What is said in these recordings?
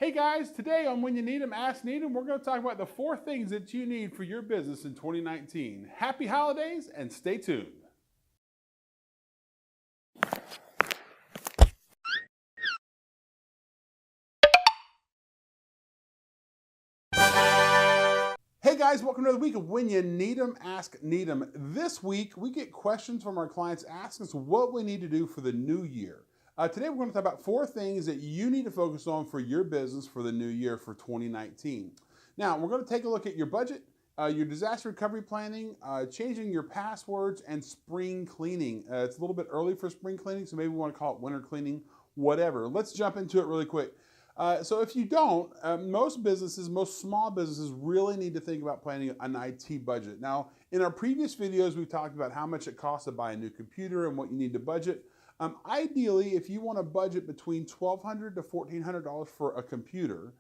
Hey guys, today on When You Need 'em, Ask Neadom, we're going to talk about the 4 things that you need for your business in 2019. Happy holidays and stay tuned. Hey guys, welcome to another week of When You Need 'em, Ask Neadom. This week, we get questions from our clients asking us what we need to do for the new year. Today, we're going to talk about 4 things that you need to focus on for your business for the new year for 2019. Now, we're going to take a look at your budget, your disaster recovery planning, changing your passwords, and spring cleaning. It's a little bit early for spring cleaning, so maybe we want to call it winter cleaning, whatever. Let's jump into it really quick. So if you don't, most businesses, most small businesses really need to think about planning an IT budget. Now, in our previous videos, we've talked about how much it costs to buy a new computer and what you need to budget. Ideally, if you want to budget between $1,200 to $1,400 for a computer,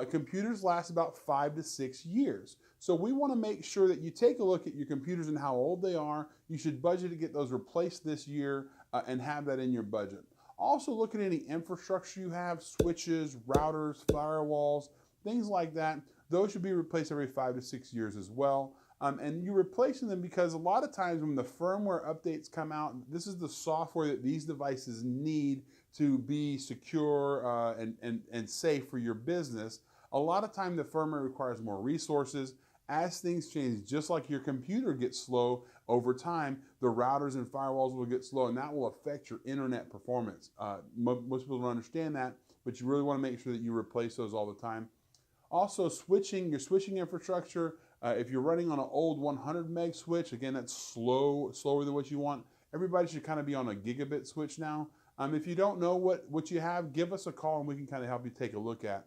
computers last about 5 to 6 years. So we want to make sure that you take a look at your computers and how old they are. You should budget to get those replaced this year and have that in your budget. Also look at any infrastructure you have, switches, routers, firewalls, things like that. Those should be replaced every 5 to 6 years as well. And you're replacing them because a lot of times when the firmware updates come out, this is the software that these devices need to be secure and safe for your business. A lot of time the firmware requires more resources. As things change, just like your computer gets slow over time, the routers and firewalls will get slow, and that will affect your internet performance. Most people don't understand that, but you really want to make sure that you replace those all the time. Also, your switching infrastructure. If you're running on an old 100 meg switch, again, that's slower than what you want. Everybody should kind of be on a gigabit switch now. If you don't know what you have, give us a call and we can kind of help you take a look at.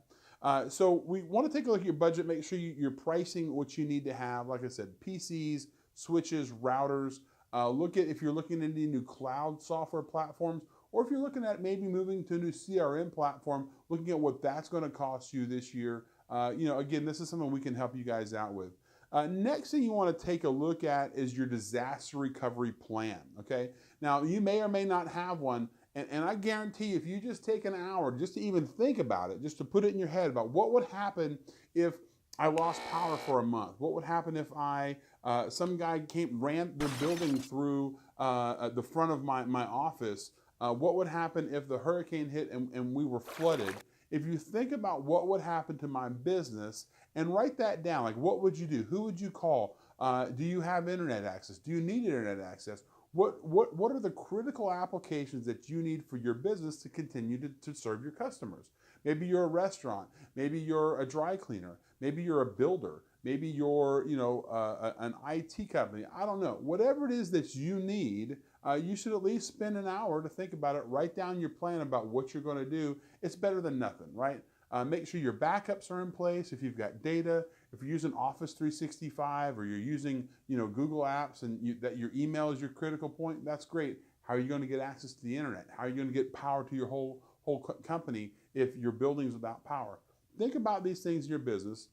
So we want to take a look at your budget, make sure you're pricing what you need to have. Like I said, PCs, switches, routers. Look at if you're looking into new cloud software platforms, or if you're looking at maybe moving to a new CRM platform, looking at what that's going to cost you this year. Again, this is something we can help you guys out with. Next thing you want to take a look at is your disaster recovery plan, okay? Now, you may or may not have one, and I guarantee if you just take an hour just to even think about it, just to put it in your head about what would happen if I lost power for a month? What would happen if some guy ran the building through the front of my office? What would happen if the hurricane hit and we were flooded? If you think about what would happen to my business and write that down, like what would you do? Who would you call? Do you have internet access? Do you need internet access? What are the critical applications that you need for your business to continue to serve your customers? Maybe you're a restaurant. Maybe you're a dry cleaner. Maybe you're a builder. Maybe you're an IT company. I don't know. Whatever it is that you need, you should at least spend an hour to think about it. Write down your plan about what you're going to do. It's better than nothing, right? Make sure your backups are in place. If you've got data, if you're using Office 365 or you're using Google Apps and that your email is your critical point, that's great. How are you going to get access to the internet? How are you going to get power to your whole company if your building's without power? Think about these things in your business.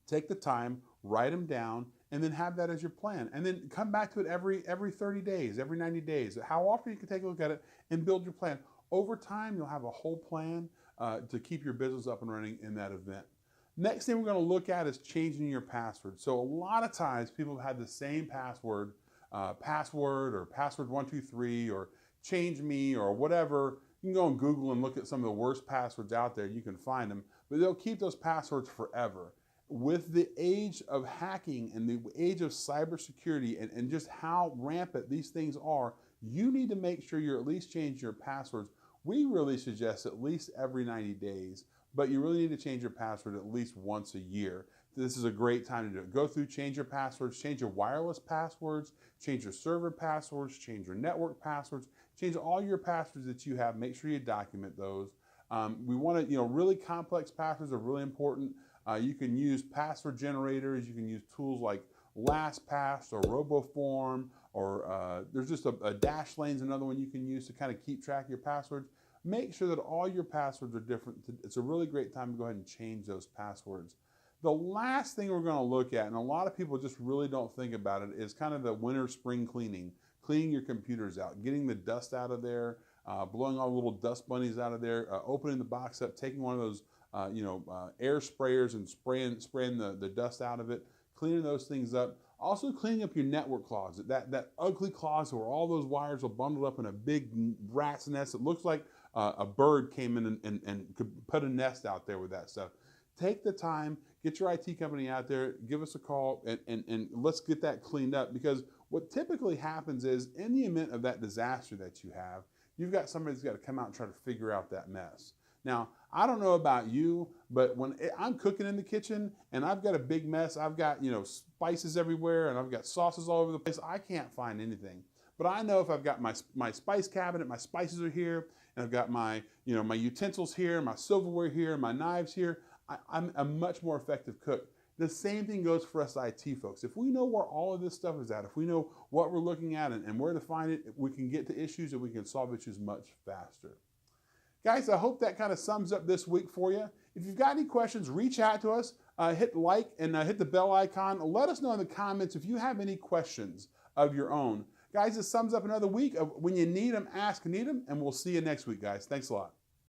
Take the time, write them down, and then have that as your plan. And then come back to it every 30 days, every 90 days. How often you can take a look at it and build your plan. Over time, you'll have a whole plan to keep your business up and running in that event. Next thing we're going to look at is changing your password. So a lot of times people have had the same password or password 123 or change me or whatever. You can go on Google and look at some of the worst passwords out there. You can find them, but they'll keep those passwords forever. With the age of hacking and the age of cybersecurity and just how rampant these things are, you need to make sure you're at least changing your passwords. We really suggest at least every 90 days, but you really need to change your password at least once a year. This is a great time to do it. Go through, change your passwords, change your wireless passwords, change your server passwords, change your network passwords, change all your passwords that you have. Make sure you document those. We want to, really complex passwords are really important. You can use password generators. You can use tools like LastPass or RoboForm, or there's just a Dashlane's another one you can use to kind of keep track of your passwords. Make sure that all your passwords are different. It's a really great time to go ahead and change those passwords. The last thing we're going to look at, and a lot of people just really don't think about it, is kind of the winter spring cleaning. Cleaning your computers out, getting the dust out of there, blowing all the little dust bunnies out of there, opening the box up, taking one of those air sprayers and spraying the dust out of it, cleaning those things up. Also cleaning up your network closet, that ugly closet where all those wires are bundled up in a big rat's nest. It looks like a bird came in and could put a nest out there with that stuff. Take the time, get your IT company out there, give us a call, and let's get that cleaned up, because what typically happens is, in the event of that disaster that you have, you've got somebody that's got to come out and try to figure out that mess. Now, I don't know about you, but when I'm cooking in the kitchen and I've got a big mess, I've got, spices everywhere and I've got sauces all over the place, I can't find anything. But I know if I've got my spice cabinet, my spices are here, and I've got my utensils here, my silverware here, my knives here, I'm a much more effective cook. The same thing goes for us IT folks. If we know where all of this stuff is at, if we know what we're looking at and where to find it, we can get to issues and we can solve issues much faster. Guys, I hope that kind of sums up this week for you. If you've got any questions, reach out to us, hit like and hit the bell icon. Let us know in the comments if you have any questions of your own. Guys, this sums up another week of When You Need 'Em, Ask Neadom, and we'll see you next week, guys. Thanks a lot.